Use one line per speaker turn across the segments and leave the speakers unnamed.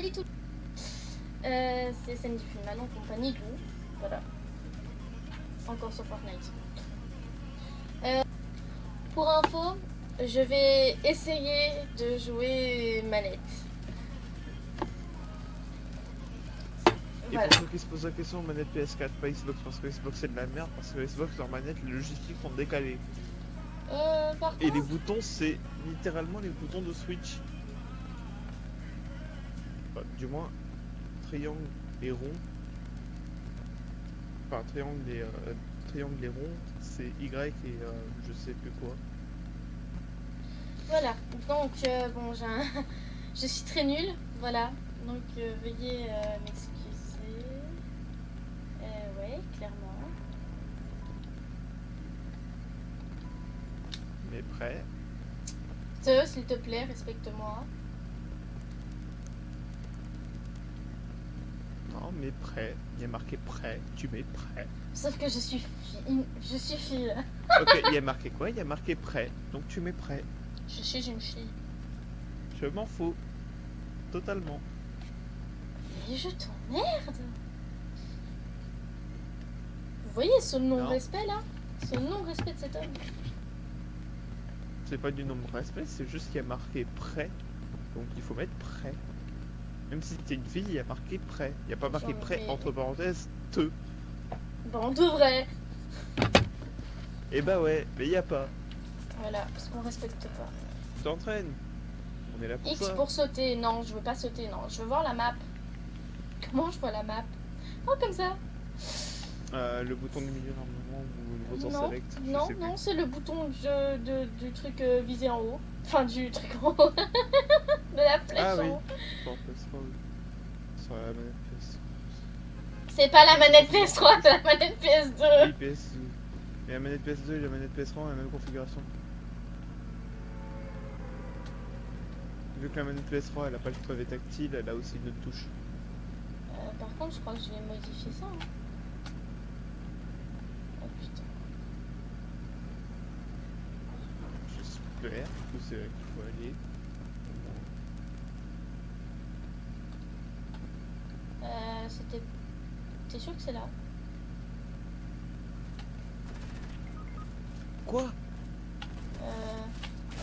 Salut tout. C'est Sandy Fullman en compagnie de vous. Voilà. Encore sur Fortnite. Pour info, je vais essayer de jouer manette.
Et
Voilà.
pour ceux qui se posent la question, manette PS4, pas Xbox, parce que Xbox c'est de la merde, parce que Xbox, leur manette, les logistiques sont décalées.
Par
Et les
contre,
boutons, c'est littéralement les boutons de Switch. Enfin, du moins, triangle et rond. Enfin, triangle et rond, c'est Y et je sais plus quoi.
voilà. Donc, bon, je suis très nulle. Voilà. Donc, veuillez m'excuser. Ouais, clairement.
Mais prêt.
S'il te plaît, respecte-moi.
Non, mais prêt. Il y a marqué prêt. Tu mets prêt.
Sauf que je suis fille.
Ok, il y a marqué quoi? Il y a marqué prêt. Donc tu mets prêt.
Je suis une fille.
Je m'en fous. Totalement.
Mais je t'emmerde. Vous voyez ce non-respect là? Ce non-respect de cet homme.
C'est pas du nombre de respect, c'est juste qu'il y a marqué prêt. Donc il faut mettre prêt. Même si t'es une fille, il y a marqué prêt. Il n'y a pas marqué
Genre,
prêt
mais-
entre parenthèses te.
Bon, on devrait.
Et bah ouais, mais il y a pas.
Voilà, parce qu'on respecte pas.
Tu t'entraînes. On est là pour
X
ça.
pour sauter. Non, je veux pas sauter. Non, je veux voir la map. Comment je vois la map? Oh, comme ça.
Le bouton du milieu normalement ou le bouton
Non,
select. je
non,
sais plus.
non, c'est le bouton du truc visé en haut. Enfin, du truc en haut. De la flèche
Ah oui.
en haut.
Bon, PS3, oui. Sur la manette PS.
C'est pas la manette PS3, c'est la manette PS2.
Oui, PS2. Et la manette PS2 et la manette PS3 ont la même configuration. Vu que la manette PS3 elle a pas le clavier tactile, elle a aussi une autre touche.
Par contre, je crois que je vais modifier ça. Hein. Oh putain.
J'espère que c'est là qu'il faut aller.
C'était. T'es sûr que c'est là?
Quoi?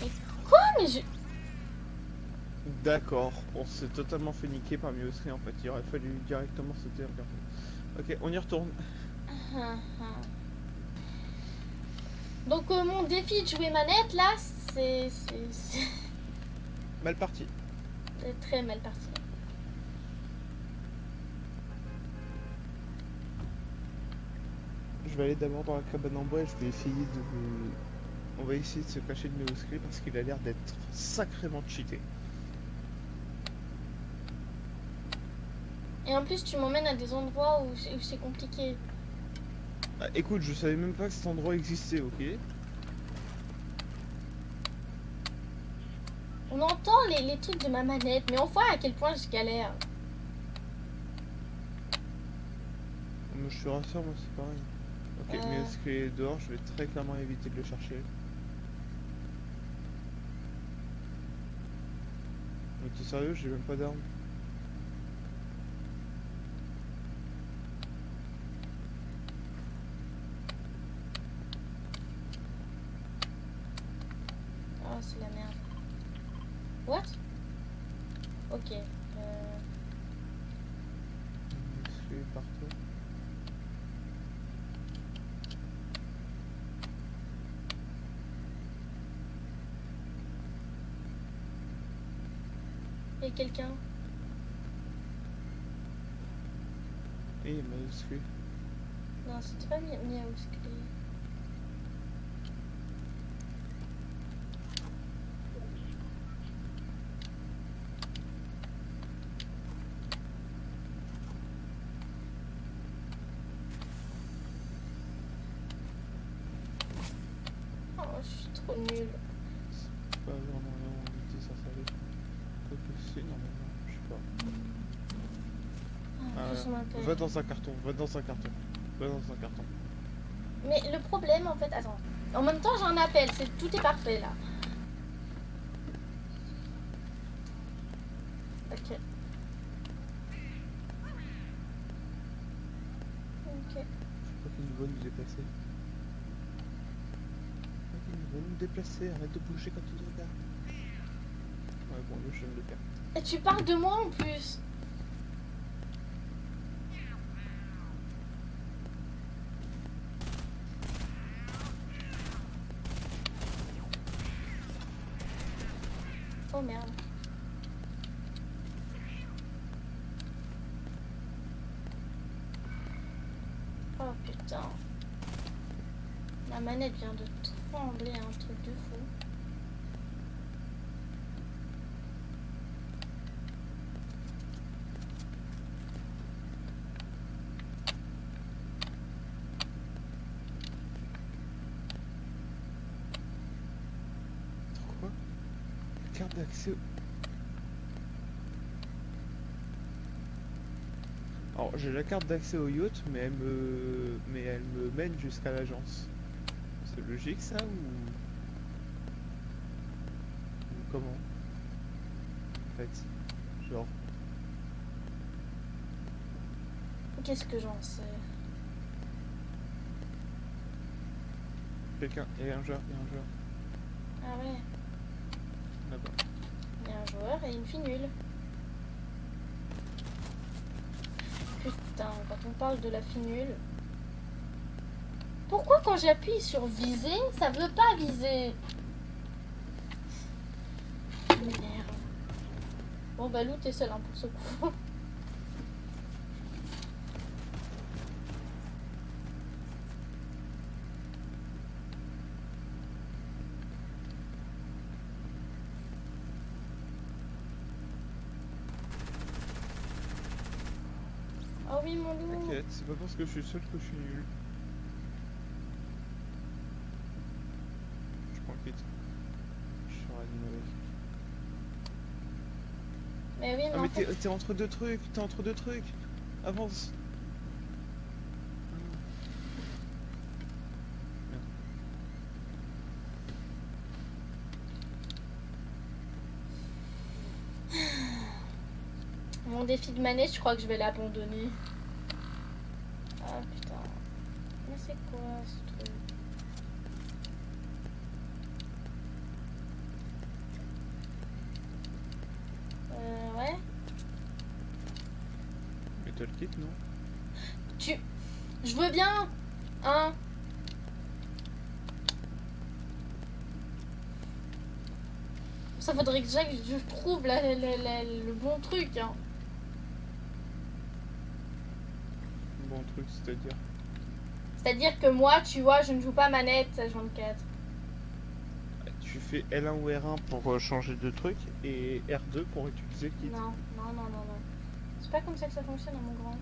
Mais quoi? Mais je.
D'accord, on s'est totalement fait niquer par Miosri en fait, il aurait fallu directement sauter. Ok, on y retourne.
Donc, mon défi de jouer manette là, c'est
Mal parti.
très mal parti.
Je vais aller d'abord dans la cabane en bois et je vais essayer de... On va essayer de se cacher de Miosri parce qu'il a l'air d'être sacrément cheaté.
Et en plus, tu m'emmènes à des endroits où c'est compliqué.
Ah, écoute, je savais même pas que cet endroit existait, ok?
On entend les trucs de ma manette, mais on voit à quel point je galère.
Mais je te rassure, moi c'est pareil. Ok, Miosri est dehors, je vais très clairement éviter de le chercher. Mais t'es sérieux, j'ai même pas d'arme.
Oh, c'est la merde. What? Ok.
Miosri est partout.
Et quelqu'un?
Et Miosri.
Non, c'était pas Miaouski. Oh, je suis trop nulle.
C'est pas vraiment là où on était censé aller. Quoi que c'est, normalement, je sais pas.
Ah, je m'appelle.
Va dans un carton, va dans un carton. Va dans un carton.
Mais le problème, en fait, attends. En même temps, j'ai un appel. Tout est parfait là. Ok. Ok.
Je crois qu'il nous voit nous déplacer. Il va nous déplacer, arrête de bouger quand tu nous regardes. Ouais, bon, je viens de le faire.
Et tu parles de moi en plus. Oh merde. Oh putain. La manette vient de trembler, un truc de fou.
Quoi? Carte d'accès. Alors j'ai la carte d'accès au yacht, mais elle me mène jusqu'à l'agence. C'est logique ça ou comment? En fait, genre.
Qu'est-ce que j'en sais?
Quelqu'un, il y a un joueur,
Ah ouais,
là-bas.
il y a un joueur et une fille nulle. Putain, quand on parle de la fille nulle. Pourquoi quand j'appuie sur viser, ça veut pas viser? Merde. Bon bah Lou, t'es seul hein, pour ce coup. Oh oui mon loup.
T'inquiète, c'est pas parce que je suis seul que je suis nul. Je prends le kit. Je serai animé avec.
Mais oui, mais
Ah
en
mais
fait...
t'es entre deux trucs, avance.
Mon défi de manette, je crois que je vais l'abandonner. Ah putain. Mais c'est quoi ce truc? Ouais.
Mais toi le kit non?
Je veux bien. Hein. Ça faudrait que je trouve le bon truc. Hein.
Bon truc, c'est-à-dire.
C'est-à-dire que moi, tu vois, je ne joue pas manette H24.
Tu fais L1 ou R1 pour changer de truc et R2 pour utiliser le kit.
Non. C'est pas comme ça que ça fonctionne, mon grand.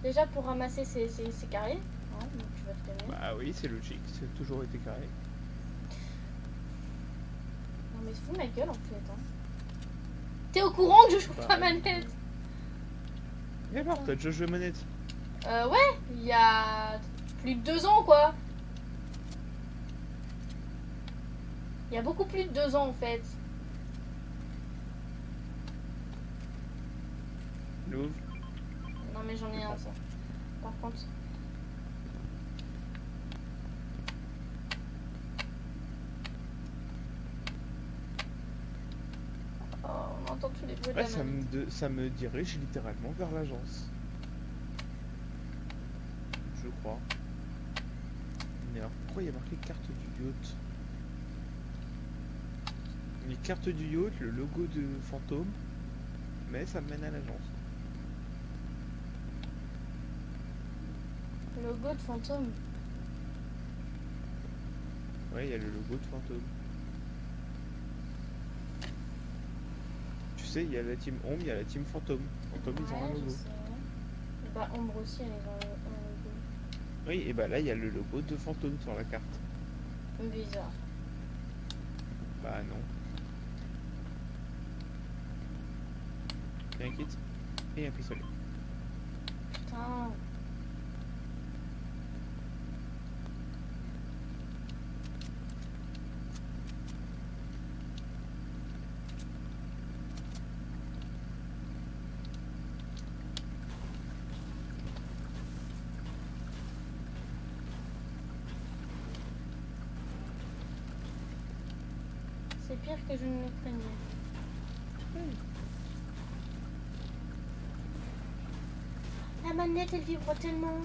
Déjà, pour ramasser, c'est carré. Hein, donc tu vas te calmer.
Bah oui, c'est logique, c'est toujours été carré.
Non, mais fous ma gueule en fait. Hein. T'es au courant que je joue pas manette?
Mais alors, t'as déjà joué manette?
Ouais, il y a plus de 2 ans, quoi. Il y a beaucoup plus de 2 ans, en fait.
Louvre.
Non, mais j'en ai un, ça. Par contre... Oh, on entend tous les bruits de
Ouais,
la manette.
ça me dirige littéralement vers l'agence. Je crois. Mais alors, pourquoi il y a marqué carte du yacht? Les cartes du yacht, le logo de fantôme, mais ça me mène à l'agence.
Logo de fantôme.
Ouais, il y a le logo de fantôme. Tu sais, il y a la team ombre, il y a la team fantôme. Fantôme, ils ont un
Ouais,
logo.
je sais. Bah, Ombre aussi, elle est dans un logo.
Oui, et bah là, il y a le logo de fantôme sur la carte.
Bizarre.
Bah non. Il y a un kit et un pistolet.
Putain. C'est pire que je ne le craignais. La manette, elle vibre tellement.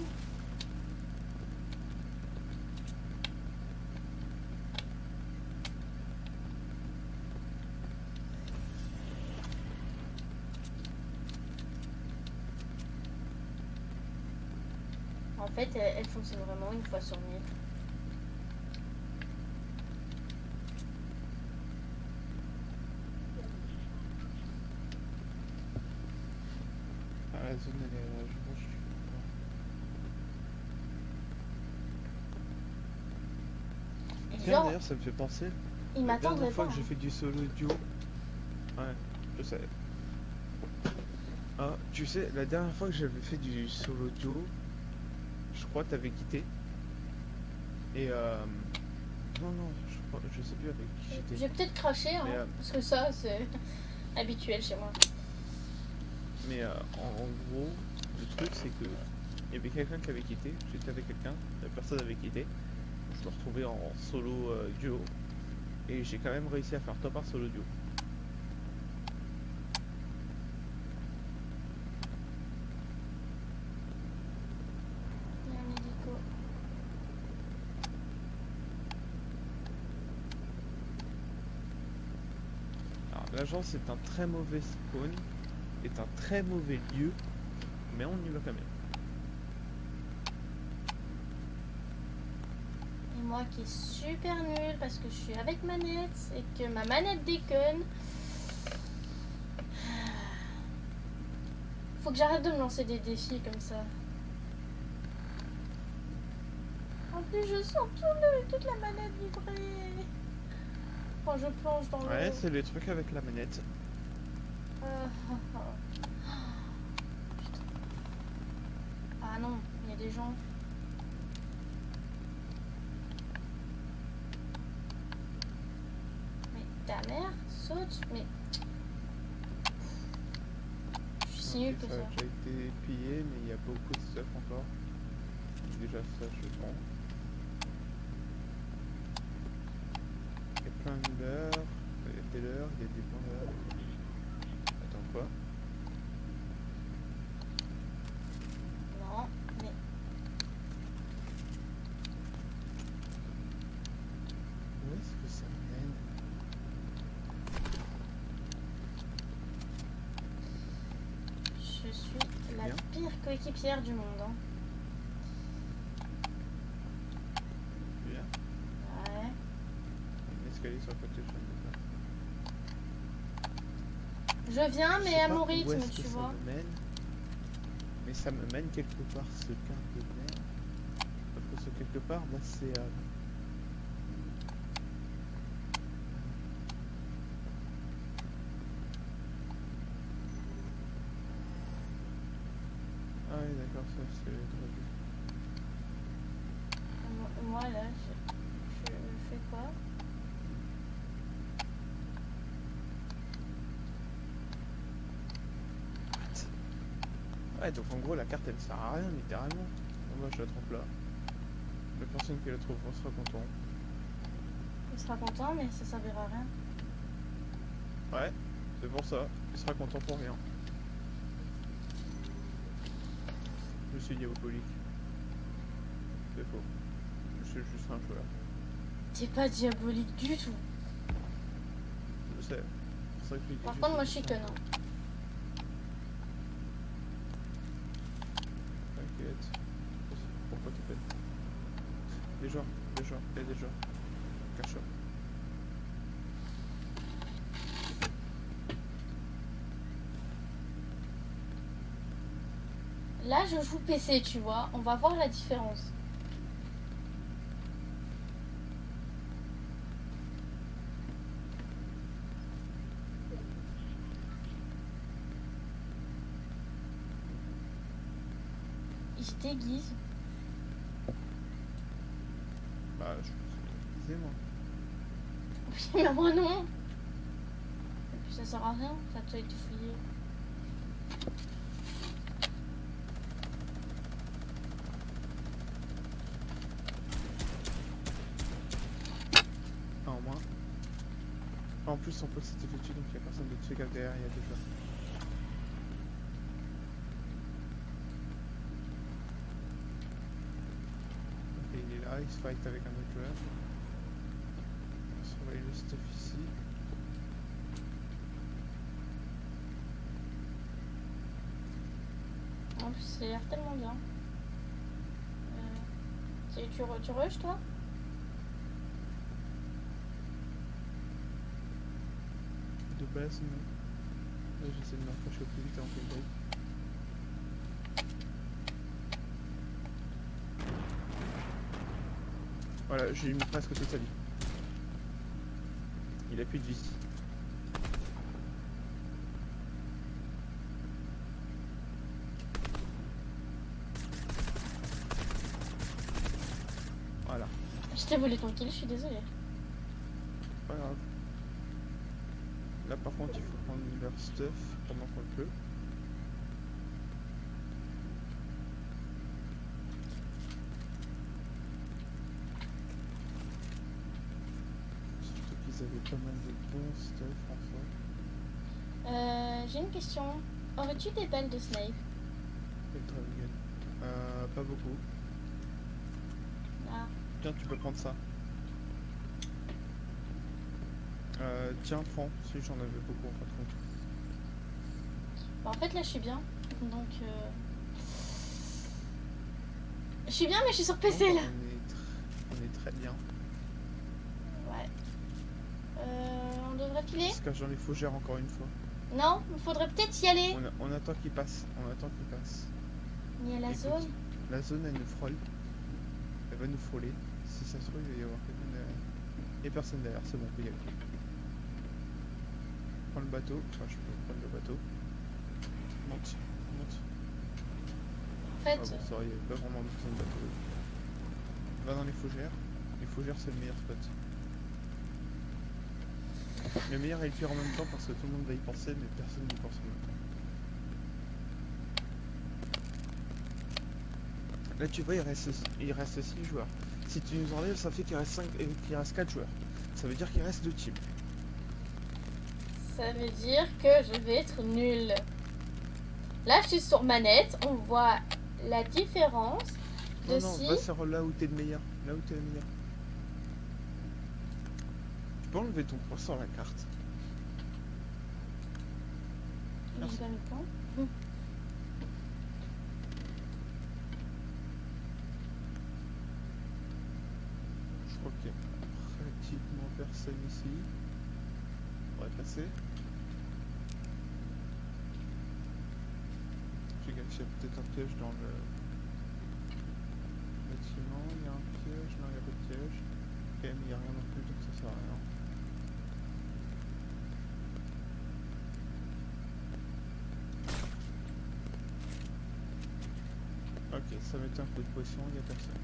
En fait, elle fonctionne vraiment une fois sur 1000.
Ah, la zone elle est je pense que je suis
Et
Tiens,
genre,
d'ailleurs, ça me fait penser.
il
La
m'attendrait
dernière fois
pas.
que j'ai fait du solo duo. Ouais, je sais. Ah, tu sais, la dernière fois que j'avais fait du solo duo, je crois que t'avais quitté. Et non, non, je sais plus avec qui j'étais.
J'ai peut-être craché, hein,
Mais,
parce que ça, c'est habituel chez moi.
mais en gros, le truc c'est que il y avait quelqu'un qui avait quitté, j'étais avec quelqu'un, la personne avait quitté. Je me retrouvais en solo duo. Et j'ai quand même réussi à faire top par solo duo.
Il y a un hélico.
Alors l'agence est un très mauvais spawn, est un très mauvais lieu, mais on y va quand même.
Et moi qui est super nulle parce que je suis avec manette et que ma manette déconne. Faut que j'arrête de me lancer des défis comme ça. En plus, je sens toute la manette vibrer. Quand je plonge dans
Ouais,
l'eau.
c'est les trucs avec la manette.
Ah, ah, ah. Putain. Ah non, il y a des gens. Mais ta mère saute, mais. Je suis si nulle que
Ça a
ça.
déjà été pillé, mais il y a beaucoup de stuff encore. Déjà ça, je prends. Il y a plein d'heures, il y a des heures, il y a des points d'heure. Attends quoi?
Non, mais.
Où est-ce que ça mène?
Je suis la
Bien.
pire coéquipière du monde. Hein.
Bien.
Ouais.
Un escalier sur le côté, je viens de faire.
Je viens,
Je
mais
sais
à
pas
mon
où
rythme,
est-ce
tu
que ça
vois.
me mène, mais ça me mène quelque part, ce quart de merde. Sauf que ce quelque part, là, c'est... Ah oui, d'accord, ça, c'est...
Moi, là, je fais quoi?
Ouais, donc en gros, la carte, elle sert à rien, littéralement. Bon, bah, je la trompe là. La personne qui la trouvera sera content.
Il sera content, mais ça servira à rien.
Ouais, c'est pour ça. Il sera content pour rien. Je suis diabolique. C'est faux. Je suis juste un joueur.
T'es pas diabolique du tout.
Je sais. C'est pour ça que je dis
Par
que
contre, moi, je
suis
suis
juste un
conne.
joueur. T'inquiète. Pourquoi tu fais? Des gens, il y a des gens. Cache-toi.
Là, je joue PC, tu vois. On va voir la différence. Il se déguise.
Bah, je pense que moi.
Oui, mais moi non. Et puis ça sert à rien. Ça a été fouillé.
Un en moins. En plus, son pote s'était fait tuer, donc il y a personne de tuer derrière, il y a déjà. Ok, il est là, il se fight avec un autre joueur. On surveille le stuff ici.
En plus, ça a l'air tellement bien. Tu rushes, toi?
De base, non. Là, j'essaie de m'approcher au plus vite avant qu'il brille. Voilà, j'ai mis presque toute sa vie. Il a plus de vie. Voilà,
Je t'ai volé ton kill, je suis désolée.
pas grave. Là par contre il faut prendre leur stuff pendant qu'on le peut. Surtout qu'ils avaient pas mal de bons stuff en soi.
J'ai une question. Aurais-tu des balles de snipe?
Et le Dragon. Pas beaucoup.
Ah.
Tiens, tu peux prendre ça. Tiens, prends, si j'en avais beaucoup en fin de compte.
Bah, en fait, là, je suis bien. Donc, je suis bien, mais je suis sur PC, là.
On est très bien.
Ouais. On devrait filer?
On se cache dans les fougères encore une fois.
Non, il faudrait peut-être y aller.
On attend qu'il passe. On attend qu'il passe.
Il y a la
Écoute,
zone.
La zone, elle nous frôle. Elle va nous frôler. Si ça se trouve, il va y avoir quelqu'un derrière. Il n'y a personne derrière, c'est bon, on peut y aller. Prends le bateau. Enfin, je peux prendre le bateau. Monte, monte.
En fait,
Ah bon, ça, il n'y avait pas vraiment besoin de bateau. Va dans les fougères. Les fougères, c'est le meilleur spot. Le meilleur et le pire en même temps parce que tout le monde va y penser, mais personne n'y pense en même temps. Là, tu vois, il reste 6 joueurs. Si tu nous enlèves, ça fait qu'il reste 4 joueurs. Ça veut dire qu'il reste 2 teams.
ça veut dire que je vais être nulle. Là, je suis sur manette. On voit la différence de
Non,
si...
va sur là où t'es le meilleur. Là où t'es le meilleur. Tu peux enlever ton poids sur la carte.
Mais j'ai pas mis de temps.
Je crois qu'il y a pratiquement personne ici. On va passer. J'ai gâché peut-être un piège dans le bâtiment. Il y a un piège. Non, il n'y a pas de piège. Ok, mais il n'y a rien non plus, donc ça sert à rien. Ok, ça mettait un peu de pression, il n'y a personne.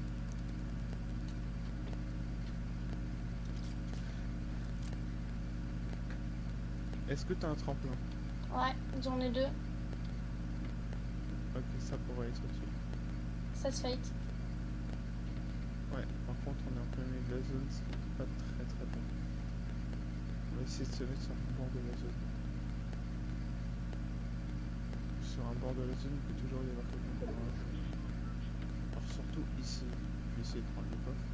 Est-ce que tu as un tremplin?
Ouais, j'en ai 2.
Ok, ça pourrait être utile.
Ça se fight.
Ouais, par contre on est en plein milieu de la zone, ce qui n'est pas très très bon. On va essayer de se mettre sur un bord de la zone. Sur un bord de la zone, il peut toujours y avoir quelqu'un qui mange. Alors surtout ici, je vais essayer de prendre le coffre.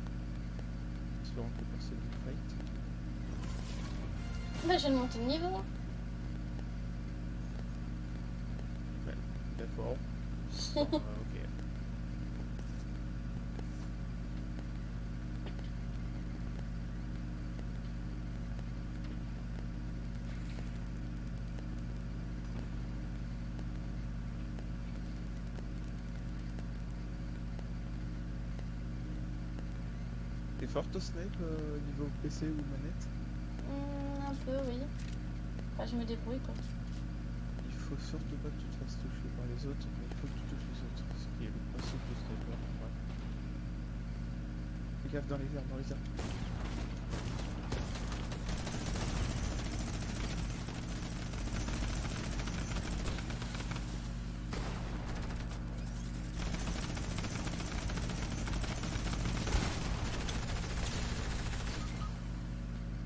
Espérons que personne ne fight.
Bah, je viens de monter de niveau.
Ouais, d'accord. Ok. T'es forte au snipe niveau PC ou manette?
Un peu, oui. Enfin, je me débrouille, quoi.
Il faut surtout pas que tu te fasses toucher par les autres, mais il faut que tu touches les autres, ce qui est le principe du sniper. Ouais. Fais gaffe dans les airs, dans les airs.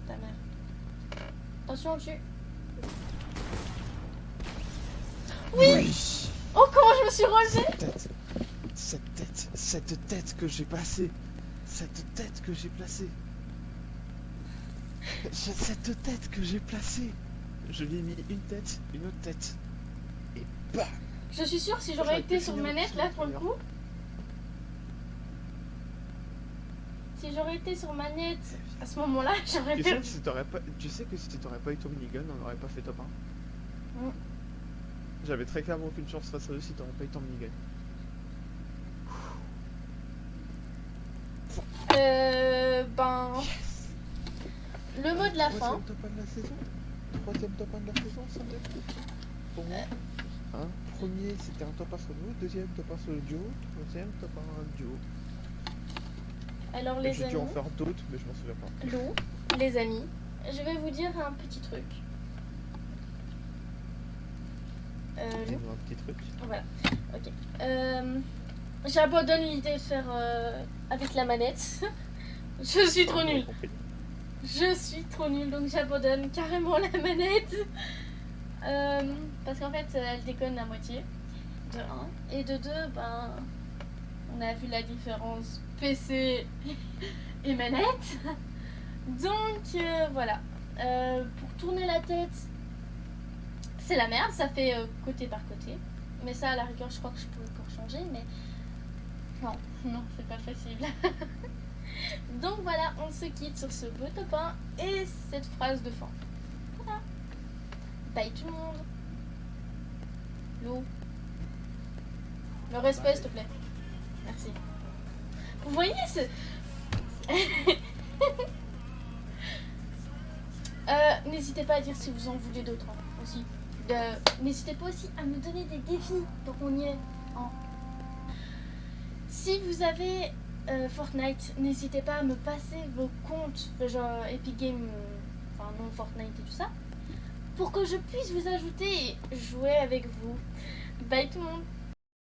Ta mère. Attention au-dessus.
Oui.
Oh, comment je me suis relevée!
Cette tête que j'ai placée. Cette tête que j'ai placée. Cette tête que j'ai placée. Je lui ai mis une tête, une autre tête. Et bam.
Je suis sûre si j'aurais
J'aurais
été
pu
sur
finir
manette
le
là pour le
d'ailleurs.
coup. Si j'aurais été sur manette à ce moment-là, j'aurais
Tu sais,
perdu.
tu sais que si t'aurais pas eu ton minigun, on n'aurait pas fait top 1.
Mm.
J'avais très clairement aucune chance face à eux si t'aurais pas eu ton minigun.
Ben. Le mot de la fin.
Troisième top 1 de la saison. Troisième top 1 de la saison, sans doute. Pour moi. Hein, premier, c'était un top 1 solo. Deuxième, top 1 solo duo. Troisième, top 1 duo.
Alors,
Et
les
j'ai
amis.
dû en faire d'autres, mais je m'en souviens pas.
Lou, les amis, je vais vous dire un petit truc. Lou,
Dis-moi un petit truc.
voilà, ok. J'abandonne l'idée de faire avec la manette. Je suis trop nulle. Je suis trop nulle, donc j'abandonne carrément la manette. Parce qu'en fait, elle déconne à moitié. De 1. Et de 2, ben, on a vu la différence PC et manette. Donc voilà. Pour tourner la tête, c'est la merde. Ça fait côté par côté. Mais ça, à la rigueur, je crois que je peux encore changer. Mais non, c'est pas possible. Donc voilà, on se quitte sur ce beau top 1 et cette phrase de fin. Voilà. Bye tout le monde. Lou. Le respect, s'il te plaît. Merci. Vous voyez ce... N'hésitez pas à dire si vous en voulez d'autres hein, aussi. N'hésitez pas aussi à me donner des défis, donc on y est. Hein. Si vous avez Fortnite, n'hésitez pas à me passer vos comptes, genre Epic Games, enfin non Fortnite et tout ça, pour que je puisse vous ajouter et jouer avec vous. Bye tout le monde.